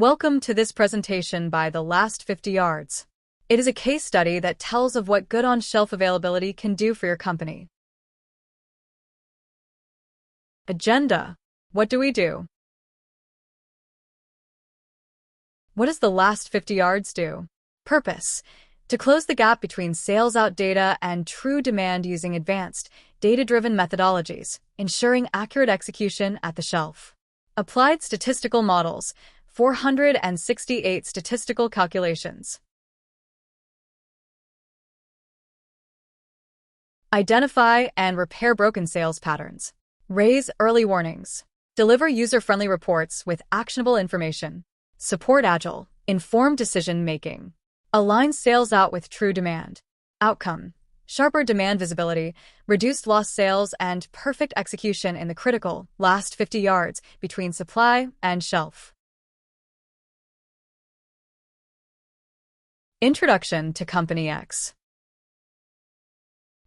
Welcome to this presentation by The Last 50 Yards. It is a case study that tells of what good on-shelf availability can do for your company. Agenda. What do we do? What does The Last 50 Yards do? Purpose. To close the gap between sales-out data and true demand using advanced, data-driven methodologies, ensuring accurate execution at the shelf. Applied statistical models. 468 statistical calculations. Identify and repair broken sales patterns. Raise early warnings. Deliver user-friendly reports with actionable information. Support agile, informed decision-making. Align sales out with true demand. Outcome. Sharper demand visibility, reduced lost sales, and perfect execution in the critical last 50 yards between supply and shelf. Introduction to Company X.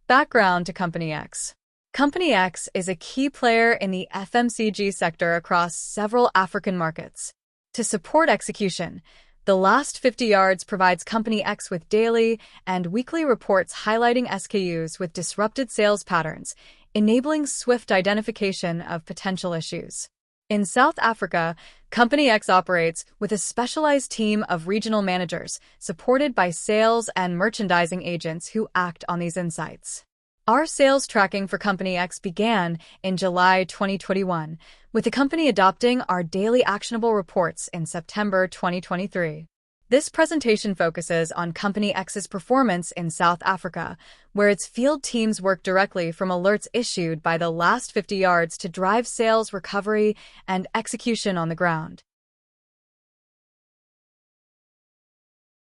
Background to Company X. Company X is a key player in the FMCG sector across several African markets. To support execution, The Last 50 Yards provides Company X with daily and weekly reports highlighting SKUs with disrupted sales patterns, enabling swift identification of potential issues. In South Africa, Company X operates with a specialized team of regional managers supported by sales and merchandising agents who act on these insights. Our sales tracking for Company X began in July 2021, with the company adopting our daily actionable reports in September 2023. This presentation focuses on Company X's performance in South Africa, where its field teams work directly from alerts issued by The Last 50 Yards to drive sales recovery and execution on the ground.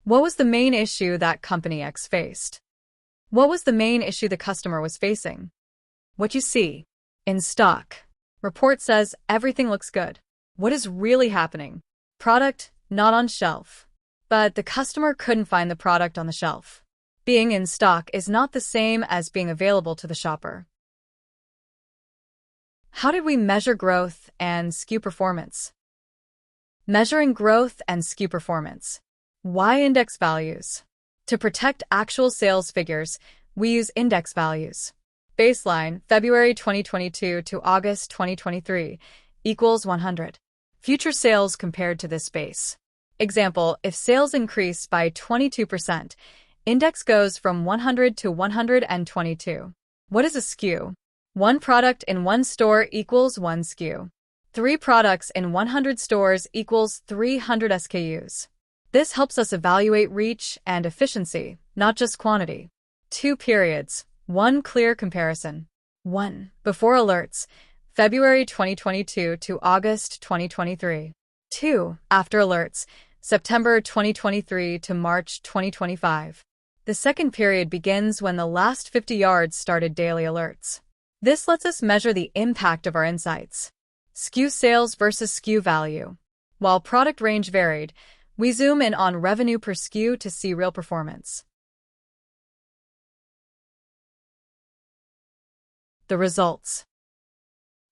What was the main issue that Company X faced? What was the main issue the customer was facing? What you see. In stock. Report says everything looks good. What is really happening? Product not on shelf. But the customer couldn't find the product on the shelf. Being in stock is not the same as being available to the shopper. How did we measure growth and SKU performance? Measuring growth and SKU performance. Why index values? To protect actual sales figures, we use index values. Baseline, February 2022 to August 2023, equals 100. Future sales compared to this base. Example, if sales increase by 22%, index goes from 100 to 122. What is a SKU? One product in one store equals one SKU. 3 products in 100 stores equals 300 SKUs. This helps us evaluate reach and efficiency, not just quantity. 2 periods, 1 clear comparison. 1. Before alerts, February 2022 to August 2023. 2. After alerts, September 2023 to March 2025. The second period begins when The Last 50 Yards started daily alerts. This lets us measure the impact of our insights. SKU sales versus SKU value. While product range varied, we zoom in on revenue per SKU to see real performance. The results.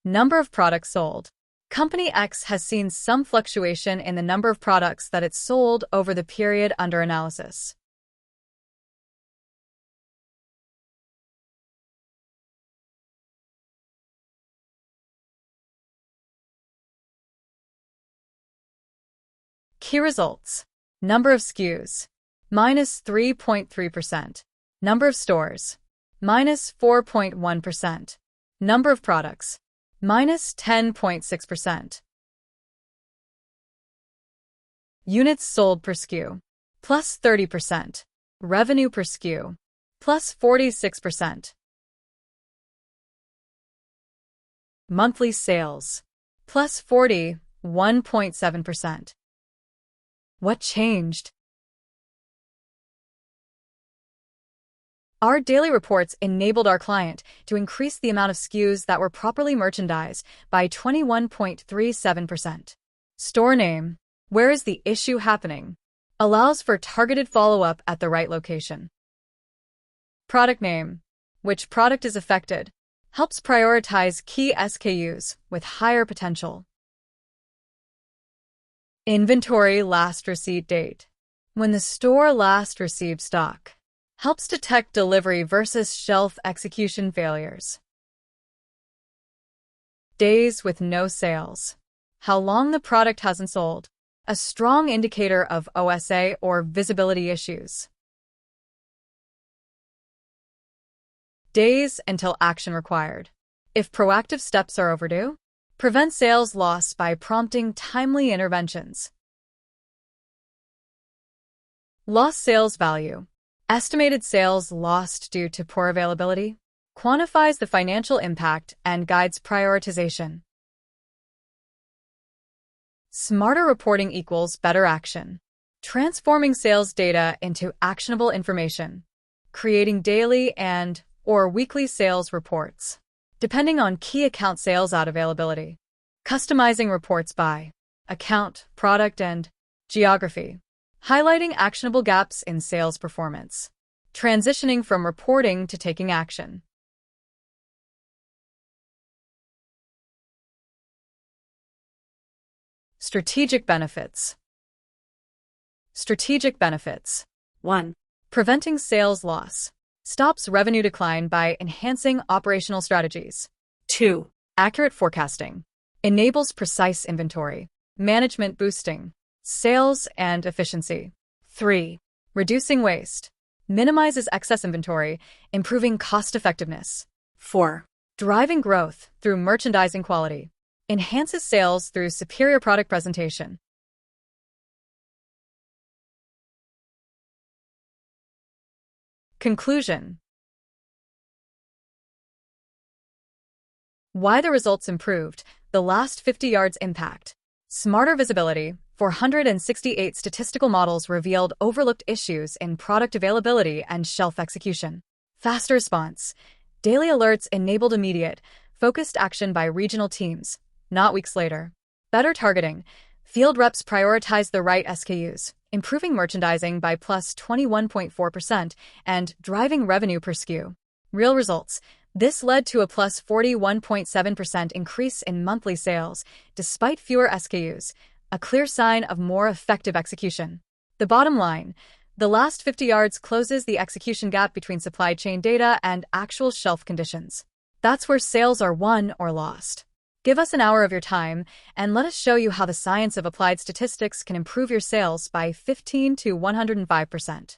Number of products sold. Company X has seen some fluctuation in the number of products that it sold over the period under analysis. Key results. Number of SKUs, minus 3.3%. Number of stores, minus 4.1%. Number of products, minus 10.6%. Units sold per SKU, plus 30%. Revenue per SKU, plus 46%. Monthly sales, plus 41.7%. What changed? Our daily reports enabled our client to increase the amount of SKUs that were properly merchandised by 21.37%. Store name, where is the issue happening? Allows for targeted follow-up at the right location. Product name, which product is affected, helps prioritize key SKUs with higher potential. Inventory last receipt date. When the store last received stock. Helps detect delivery versus shelf execution failures. Days with no sales. How long the product hasn't sold. A strong indicator of OSA or visibility issues. Days until action required. If proactive steps are overdue, prevent sales loss by prompting timely interventions. Lost sales value. Estimated sales lost due to poor availability. Quantifies the financial impact and guides prioritization. Smarter reporting equals better action. Transforming sales data into actionable information. Creating daily and/or weekly sales reports, depending on key account sales out availability. Customizing reports by account, product, and geography. Highlighting actionable gaps in sales performance. Transitioning from reporting to taking action. Strategic benefits. Strategic benefits. 1. Preventing sales loss. Stops revenue decline by enhancing operational strategies. 2. Accurate forecasting. Enables precise inventory management, boosting sales and efficiency. 3. Reducing waste. Minimizes excess inventory, improving cost effectiveness. 4. Driving growth through merchandising quality. Enhances sales through superior product presentation. Conclusion. Why the results improved. The last 50 yards impact. Smarter visibility. 468 statistical models revealed overlooked issues in product availability and shelf execution. Fast response. Daily alerts enabled immediate, focused action by regional teams, not weeks later. Better targeting. Field reps prioritized the right SKUs, improving merchandising by plus 21.4% and driving revenue per SKU. Real results. This led to a plus 41.7% increase in monthly sales, despite fewer SKUs, a clear sign of more effective execution. The bottom line, the last 50 yards closes the execution gap between supply chain data and actual shelf conditions. That's where sales are won or lost. Give us an hour of your time, and let us show you how the science of applied statistics can improve your sales by 15 to 105%.